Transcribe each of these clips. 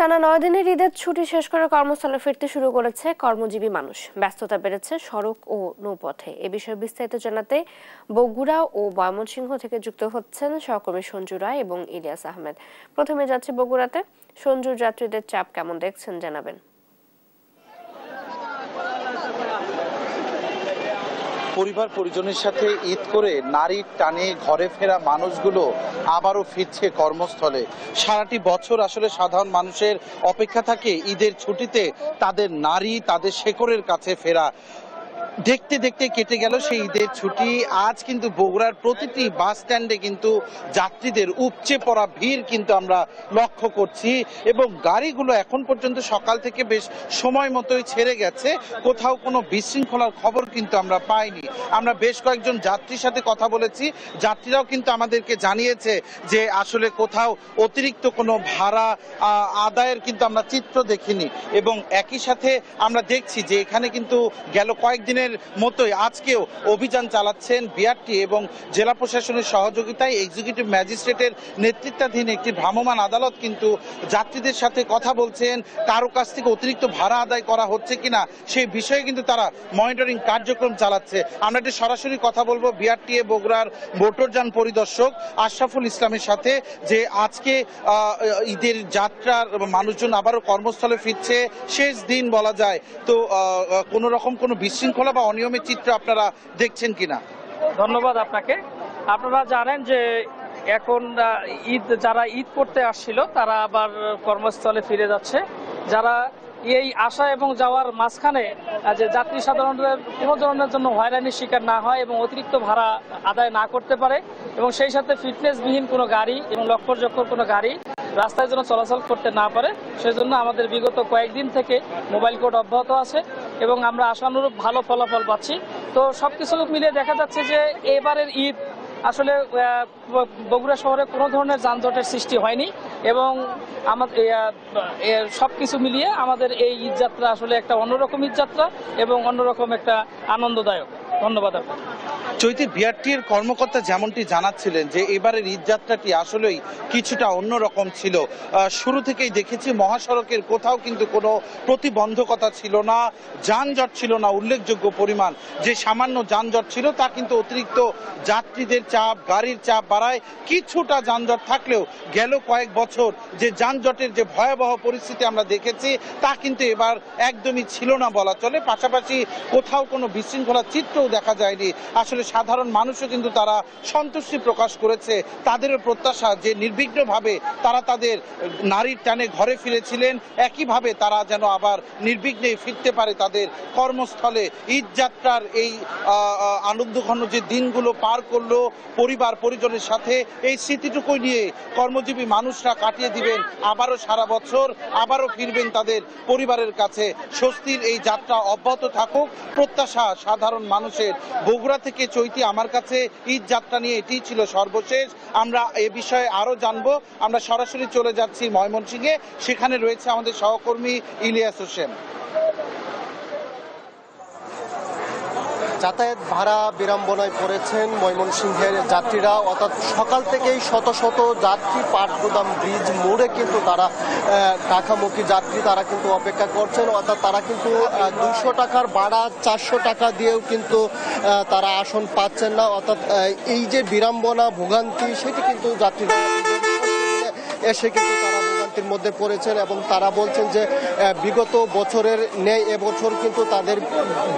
টানা ৯ দিনের ঈদের ছুটি শেষ করে কর্মস্থলে ফিরতে শুরু করেছে কর্মজীবী মানুষ। ব্যস্ততা বেড়েছে সড়ক ও নৌপথে। এ বিষয়ে বিস্তারিত জানাতে বগুড়া ও ময়মনসিংহ থেকে যুক্ত হচ্ছেন সহকর্মী সঞ্জু রায় এবং ইলিয়াস আহমেদ। প্রথমে যাচ্ছে বগুড়াতে। সঞ্জু, যাত্রীদের চাপ কেমন দেখছেন জানাবেন। পরিবার পরিজনের সাথে ঈদ করে নারীর টানে ঘরে ফেরা মানুষগুলো আবারও ফিরছে কর্মস্থলে। সারাটি বছর আসলে সাধারণ মানুষের অপেক্ষা থাকে ঈদের ছুটিতে তাদের নারী, তাদের শেকড়ের কাছে ফেরা। দেখতে দেখতে কেটে গেল সেই ঈদের ছুটি। আজ কিন্তু বগুড়ার প্রতিটি বাস স্ট্যান্ডে কিন্তু যাত্রীদের উপচে পড়া ভিড় কিন্তু আমরা লক্ষ্য করছি, এবং গাড়িগুলো এখন পর্যন্ত সকাল থেকে বেশ সময় মতোই ছেড়ে গেছে। কোথাও কোনো বিশৃঙ্খলার খবর কিন্তু আমরা পাইনি। আমরা বেশ কয়েকজন যাত্রীর সাথে কথা বলেছি, যাত্রীরাও কিন্তু আমাদেরকে জানিয়েছে যে আসলে কোথাও অতিরিক্ত কোনো ভাড়া আদায়ের কিন্তু আমরা চিত্র দেখিনি। এবং একই সাথে আমরা দেখছি যে এখানে কিন্তু গেল কয়েকদিনের মতোই আজকেও অভিযান চালাচ্ছেন বিআরটি এবং জেলা প্রশাসনের সহযোগিতায় এক্সিকিউটিভ ম্যাজিস্ট্রেটের নেতৃত্বাধীন একটি ভ্রাম্যমাণ আদালত কিন্তু যাত্রীদের সাথে কথা বলছেন। কারো কাছ থেকে অতিরিক্ত ভাড়া আদায় করা হচ্ছে কিনা সেই বিষয়ে কিন্তু তারা মনিটরিং কার্যক্রম চালাচ্ছে। আমরা একটু সরাসরি কথা বলবো বিআরটি বগুড়ার মোটরযান পরিদর্শক আশরাফুল ইসলামের সাথে, যে আজকে ঈদের যাত্রার মানুষজন আবারও কর্মস্থলে ফিরছে, শেষ দিন বলা যায়। তো কোনো রকম কোনো বিশৃঙ্খলা বা অনিয়মের চিত্র আপনারা দেখছেন কিনা? ধন্যবাদ আপনাকে। আপনারা জানেন যে এখন যারা ঈদ করতে আসছিল তারা আবার কর্মস্থলে ফিরে যাচ্ছে। যারা এই আসা এবং যাওয়ার মাঝখানে যে যাত্রী সাধারণের কোনো ধরনের জন্য হয়রানির শিকার না হয় এবং অতিরিক্ত ভাড়া আদায় না করতে পারে, এবং সেই সাথে ফিটনেসবিহীন কোনো গাড়ি এবং লক্ষ্যযোগ্য কোনো গাড়ি রাস্তায় যেন চলাচল করতে না পারে, সেজন্য আমাদের বিগত কয়েকদিন থেকে মোবাইল কোড অব্যাহত আছে এবং আমরা আশানুরূপ ভালো ফলাফল পাচ্ছি। তো সবকিছু মিলিয়ে দেখা যাচ্ছে যে এবারের ঈদ আসলে বগুড়া শহরে কোনো ধরনের যানজটের সৃষ্টি হয়নি, এবং আমাদের সবকিছু মিলিয়ে আমাদের এই ঈদ যাত্রা আসলে একটা অন্যরকম ঈদ যাত্রা এবং অন্যরকম একটা আনন্দদায়ক। ধন্যবাদ আপনাকে। চৈতি, বিআরটির কর্মকর্তা যেমনটি জানাচ্ছিলেন যে এবারের ঈদ যাত্রাটি আসলেই কিছুটা অন্যরকম ছিল। শুরু থেকেই দেখেছি মহাসড়কের কোথাও কিন্তু কোনো প্রতিবন্ধকতা ছিল না, যানজট ছিল না উল্লেখযোগ্য পরিমাণ। যে সামান্য যানজট ছিল তা কিন্তু অতিরিক্ত যাত্রীদের চাপ, গাড়ির চাপ বাড়ায়। কিছুটা যানজট থাকলেও গেল কয়েক বছর যে যানজটের যে ভয়াবহ পরিস্থিতি আমরা দেখেছি তা কিন্তু এবার একদমই ছিল না বলা চলে। পাশাপাশি কোথাও কোনো বিশৃঙ্খলার চিত্রও দেখা যায়নি। আসলে সাধারণ মানুষও কিন্তু তারা সন্তুষ্টি প্রকাশ করেছে। তাদেরও প্রত্যাশা যে নির্বিঘ্নভাবে তারা তাদের নারীর টানে ঘরে ফিরেছিলেন, একইভাবে তারা যেন আবার নির্বিঘ্নে ফিরতে পারে তাদের কর্মস্থলে। ঈদ যাত্রার এই আনন্দঘন যে দিনগুলো পার করলো পরিবার পরিজনের সাথে, এই স্মৃতিটুকুই নিয়ে কর্মজীবী মানুষরা কাটিয়ে দিবেন আবারও সারা বছর, আবারও ফিরবেন তাদের পরিবারের কাছে। স্বস্তির এই যাত্রা অব্যাহত থাকুক প্রত্যাশা সাধারণ মানুষের। বগুড়া থেকে চৈতি, আমার কাছে ঈদ যাত্রা নিয়ে এটিই ছিল সর্বশেষ। আমরা এ বিষয়ে আরো জানবো। আমরা সরাসরি চলে যাচ্ছি ময়মনসিংহে, সেখানে রয়েছে আমাদের সহকর্মী ইলিয়াস হোসেন। যাতায়াত ভাড়া বিড়ম্বনায় পড়েছেন ময়মনসিংহের যাত্রীরা। অর্থাৎ সকাল থেকেই শত শত যাত্রী পাটগুদাম ব্রিজ মোড়ে কিন্তু তারা ঢাকামুখী যাত্রী তারা কিন্তু অপেক্ষা করছেন। অর্থাৎ তারা কিন্তু 200 টাকার ভাড়া 400 টাকা দিয়েও কিন্তু তারা আসন পাচ্ছেন না। অর্থাৎ এই যে বিড়ম্বনা ভোগান্তি সেটি কিন্তু যাত্রীরা এসে কিন্তু তারা ভোগান্তির মধ্যে পড়েছেন, এবং তারা বলছেন যে বিগত বছরের ন্যায় এবছর কিন্তু তাদের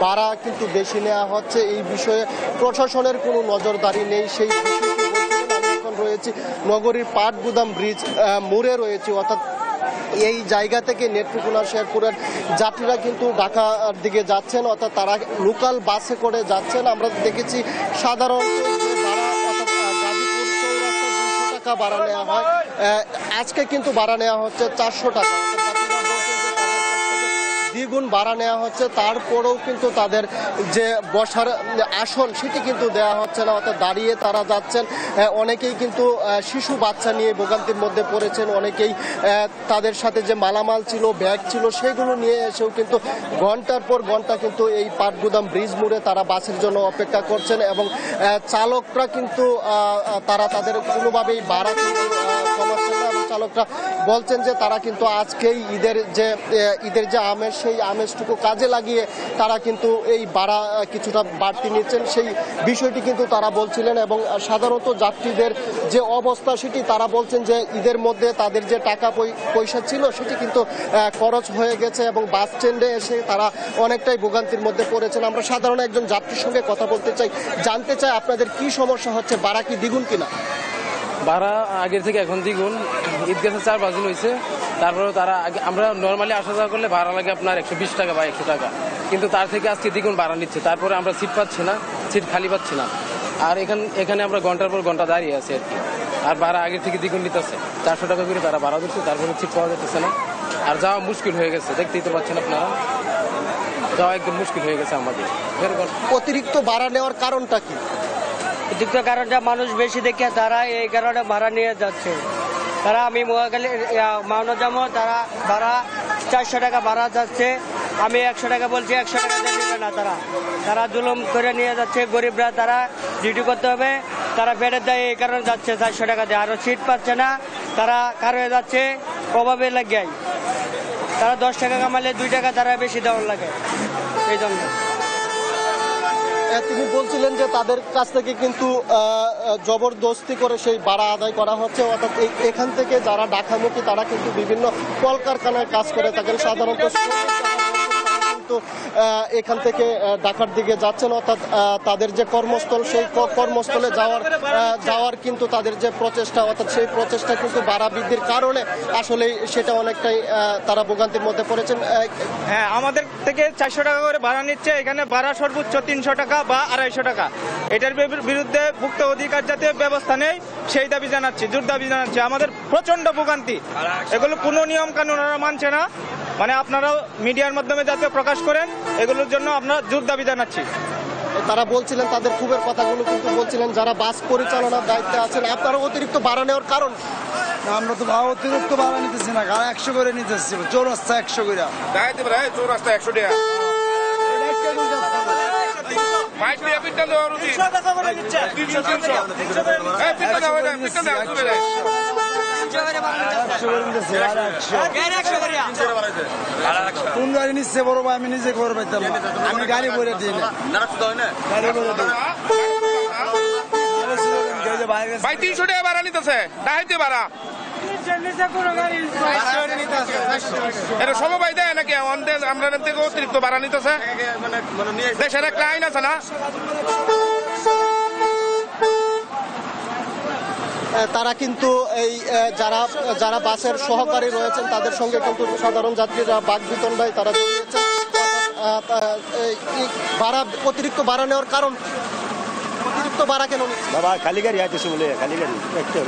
ভাড়া কিন্তু বেশি নেওয়া হচ্ছে। এই বিষয়ে প্রশাসনের কোনো নজরদারি নেই, সেই বিষয়টি বলছিলেন। আমি এখন রয়েছি নগরীর পাটগুদাম ব্রিজ মোড়ে রয়েছে। অর্থাৎ এই জায়গা থেকে নেত্রকোনা শেরপুরের যাত্রীরা কিন্তু ঢাকার দিকে যাচ্ছেন, অর্থাৎ তারা লোকাল বাসে করে যাচ্ছেন। আমরা দেখেছি সাধারণত ভাড়া নেওয়া হয়, আজকে কিন্তু ভাড়া নেওয়া হচ্ছে 400 টাকা। দ্বিগুণ ভাড়া নেওয়া হচ্ছে, তারপরেও কিন্তু তাদের যে বসার আসন সেটি কিন্তু দেওয়া হচ্ছে না। অর্থাৎ দাঁড়িয়ে তারা যাচ্ছেন। অনেকেই কিন্তু শিশু বাচ্চা নিয়ে ভোগান্তির মধ্যে পড়েছেন। অনেকেই তাদের সাথে যে মালামাল ছিল, ব্যাগ ছিল, সেগুলো নিয়ে এসেও কিন্তু ঘন্টার পর ঘন্টা কিন্তু এই পাটগুদাম ব্রিজ মোড়ে তারা বাসের জন্য অপেক্ষা করছেন, এবং চালকরা কিন্তু তারা তাদের কোনোভাবেই ভাড়া কিন্তু কমাচ্ছেন না। চালকরা বলছেন যে তারা কিন্তু আজকেই ঈদের যে আমেজ, সেই আমেজটুকু কাজে লাগিয়ে তারা কিন্তু এই ভাড়া কিছুটা বাড়তি নিচ্ছেন, সেই বিষয়টি কিন্তু তারা বলছিলেন। এবং সাধারণত যাত্রীদের যে অবস্থা সেটি তারা বলছেন যে ঈদের মধ্যে তাদের যে টাকা পয়সা ছিল সেটি কিন্তু খরচ হয়ে গেছে এবং বাস স্ট্যান্ডে এসে তারা অনেকটাই ভোগান্তির মধ্যে পড়েছেন। আমরা সাধারণ একজন যাত্রীর সঙ্গে কথা বলতে চাই, জানতে চাই আপনাদের কি সমস্যা হচ্ছে, ভাড়া কি দ্বিগুণ কিনা? ভাড়া আগের থেকে এখন দ্বিগুণ। ঈদ গেছে 4-5 দিন হয়েছে, তারপরেও তারা আমরা নর্মালি আসা যাওয়া করলে ভাড়া লাগে আপনার 120 টাকা বা 100 টাকা, কিন্তু তার থেকে আজকে দ্বিগুণ ভাড়া নিচ্ছে। তারপরে আমরা সিট পাচ্ছি না, সিট খালি পাচ্ছি না। আর এখানে আমরা ঘন্টার পর ঘন্টা দাঁড়িয়ে আছি আর কি। আর ভাড়া আগের থেকে দ্বিগুণ নিতেছে, 400 টাকা করে তারা ভাড়া দিচ্ছে, তারপরে সিট পাওয়া যাচ্ছে না। আর যাওয়া মুশকিল হয়ে গেছে, দেখতেই তো পাচ্ছেন আপনারা, যাওয়া একদম মুশকিল হয়ে গেছে আমাদের। অতিরিক্ত ভাড়া নেওয়ার কারণটা কি? অতিরিক্ত কারণটা মানুষ বেশি দেখে তারা এই কারণে ভাড়া নিয়ে যাচ্ছে। তারা আমি মহাখালী মাওনা যাবো, তারা ভাড়া 400 টাকা ভাড়া যাচ্ছে, আমি 100 টাকা বলছি, 100 টাকা দেবে না। তারা জুলুম করে নিয়ে যাচ্ছে, গরিবরা তারা ডিউটি করতে হবে, তারা বেড়ে দেয়, এই কারণে যাচ্ছে 400 টাকা দিয়ে। আরও সিট পাচ্ছে না, তারা কার হয়ে যাচ্ছে প্রভাবে লাগে। তারা 10 টাকা কামালে 2 টাকা তারা বেশি দেওয়ার লাগে, এই জন্য। তিনি বলছিলেন যে তাদের কাছ থেকে কিন্তু জবরদস্তি করে সেই ভাড়া আদায় করা হচ্ছে। অর্থাৎ এখান থেকে যারা ঢাকামুখী তারা কিন্তু বিভিন্ন কলকারখানায় কাজ করে থাকেন, সাধারণত কিন্তু এখান থেকে ঢাকার দিকে যাচ্ছেন। অর্থাৎ তাদের যে কর্মস্থল, সেই কর্মস্থলে যাওয়ার কিন্তু তাদের যে প্রচেষ্টা, অর্থাৎ সেই প্রচেষ্টা কিন্তু ভাড়া বৃদ্ধির কারণে আসলে সেটা অনেকটাই তারা ভোগান্তির মধ্যে পড়েছেন। হ্যাঁ, আমাদের থেকে 400 টাকা করে ভাড়া নিচ্ছে, এখানে ভাড়া সর্বোচ্চ 300 টাকা বা 250 টাকা। এটার বিরুদ্ধে ভুক্ত অধিকার যাতে ব্যবস্থা নেই সেই দাবি জানাচ্ছি, জোর দাবি জানাচ্ছি। আমাদের প্রচন্ড ভোগান্তি, এগুলো কোনো নিয়ম কানুন ওরা মানছে না। মানে আপনারাও মিডিয়ার মাধ্যমে যাতে প্রকাশ করেন, এগুলোর জন্য আমরা জোর দাবি জানাচ্ছি। তারা বলছিলেন তাদের ক্ষোভের কথাগুলো কিন্তু বলছিলেন যারা বাস পরিচালনার দায়িত্বে আছেন। আপনারা অতিরিক্ত ভাড়া নেওয়ার কারণ? আমরা তো অতিরিক্ত ভাড়া নিতেছি না, 100 করে নিতেছি, চৌরাস্তা 100 করে। চৌরাস্তা 100 টাকা। কোন গাড়ি নিচ্ছে বড় ভাই, আমি নিজে করে পাইতাম না, আমি গাড়ি করে দিই না, গাড়ি করে দিই। ভাই 300 টাকা ভাড়া নিতেছে, ডাইতে ভাড়া এটা সমবায় দেয় নাকি? আমরা থেকে অতিরিক্ত ভাড়া নিতেছে, দেশের একটা আইন আছে না। তারা কিন্তু এই যারা বাসের সহকারী রয়েছেন তাদের সঙ্গে কিন্তু সাধারণ যাত্রীরা বাকবিতণ্ডায় তারা জড়িয়েছেন। ভাড়া অতিরিক্ত ভাড়া নেওয়ার কারণ, অতিরিক্ত ভাড়া কেন? বাবা খালি গাড়ি আইতেছে বলে, খালি গাড়ি একটা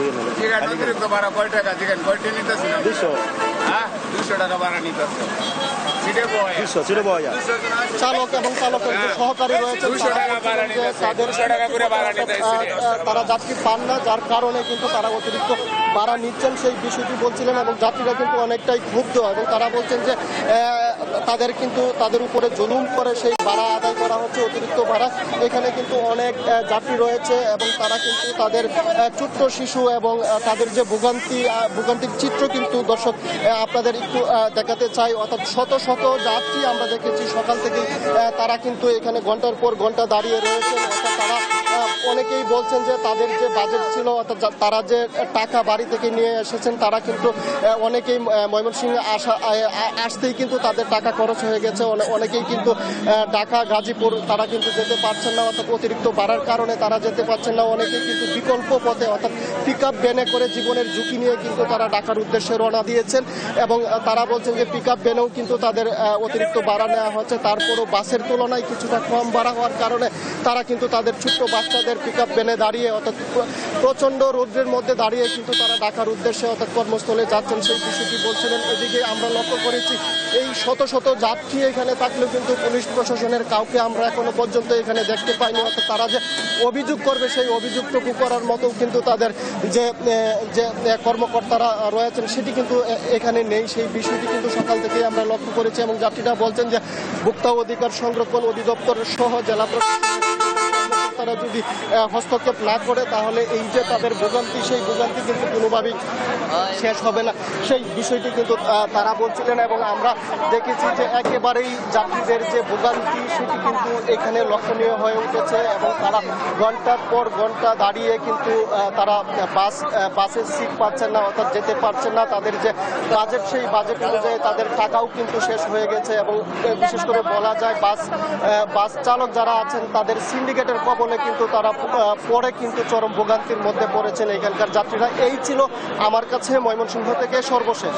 অতিরিক্ত ভাড়া কয় টাকা? চিকেন কয়টা নিতেছে? 200। হ্যাঁ, 200 টাকা ভাড়া নিতেছে। চালক এবং চালকের যে সহকারী রয়েছে তারা যাত্রী পান না, যার কারণে কিন্তু তারা অতিরিক্ত ভাড়া নিচ্ছেন সেই বিষয়টি বলছিলেন। এবং যাত্রীরা কিন্তু অনেকটাই ক্ষুব্ধ এবং তারা বলছেন যে তাদের উপরে জুলুম করে সেই ভাড়া আদায় করা হচ্ছে, অতিরিক্ত ভাড়া। এখানে কিন্তু অনেক যাত্রী রয়েছে এবং তারা কিন্তু তাদের ছোট্ট শিশু এবং তাদের যে ভোগান্তির চিত্র কিন্তু দর্শক আপনাদের একটু দেখাতে চাই। অর্থাৎ শত শত যাত্রী আমরা দেখেছি সকাল থেকে, তারা কিন্তু এখানে ঘন্টার পর ঘন্টা দাঁড়িয়ে রয়েছেন। অর্থাৎ তারা অনেকেই বলছেন যে তাদের যে বাজেট ছিল, অর্থাৎ তারা যে টাকা বাড়ি থেকে নিয়ে এসেছেন, তারা কিন্তু অনেকেই ময়মনসিংহে আসতেই কিন্তু তাদের টাকা খরচ হয়ে গেছে। অনেকেই কিন্তু ঢাকা, গাজীপুর তারা কিন্তু যেতে পারছেন না, অর্থাৎ অতিরিক্ত ভাড়ার কারণে তারা যেতে পারছেন না। অনেকেই কিন্তু বিকল্প পথে অর্থাৎ পিকআপ ভ্যানে করে জীবনের ঝুঁকি নিয়ে কিন্তু তারা ঢাকার উদ্দেশ্যে রওনা দিয়েছেন এবং তারা বলছেন যে পিকআপ ভ্যানেও কিন্তু তাদের অতিরিক্ত ভাড়া নেওয়া হচ্ছে। তারপরও বাসের তুলনায় কিছুটা কম ভাড়া হওয়ার কারণে তারা কিন্তু তাদের ছোট্ট বাচ্চাদের পিকআপ ভ্যানে দাঁড়িয়ে অর্থাৎ প্রচণ্ড রৌদ্রের মধ্যে দাঁড়িয়ে কিন্তু তারা ঢাকার উদ্দেশ্যে অর্থাৎ কর্মস্থলে যাচ্ছেন, সেই বিষয়টি বলছিলেন। এদিকে আমরা লক্ষ্য করেছি এই শত শত যাত্রী এখানে থাকলেও কিন্তু পুলিশ প্রশাসনের কাউকে আমরা এখনো পর্যন্ত এখানে দেখতে পাইনি। অর্থাৎ তারা যে অভিযোগ করবে সেই অভিযোগটুকু করার মতো কিন্তু তাদের যে কর্মকর্তারা রয়েছেন সেটি কিন্তু এখানে নেই, সেই বিষয়টি কিন্তু সকাল থেকেই আমরা লক্ষ্য করেছি। এবং যাত্রীরা বলছেন যে ভোক্তা অধিকার সংরক্ষণ অধিদপ্তর সহ জেলা প্রশাসন কর্মকর্তারা যদি হস্তক্ষেপ না করে তাহলে এই যে তাদের ভোগান্তি, সেই ভোগান্তি কিন্তু কোনোভাবেই শেষ হবে না, সেই বিষয়টি কিন্তু তারা বলছিলেন। এবং আমরা দেখেছি যে একেবারেই যাত্রীদের যে ভোগান্তি সেটি কিন্তু এখানে লক্ষণীয় হয়ে উঠেছে এবং তারা ঘন্টার পর ঘন্টা দাঁড়িয়ে কিন্তু তারা বাসের সিট পাচ্ছেন না, অর্থাৎ যেতে পারছেন না। তাদের যে বাজেট, সেই বাজেট অনুযায়ী তাদের টাকাও কিন্তু শেষ হয়ে গেছে এবং বিশেষ করে বলা যায় বাস চালক যারা আছেন তাদের সিন্ডিকেটের কবলে কিন্তু তারা পরে কিন্তু চরম ভোগান্তির মধ্যে পড়েছেন এখানকার যাত্রীরা। এই ছিল আমার কাছে ময়মনসিংহ থেকে সর্বশেষ।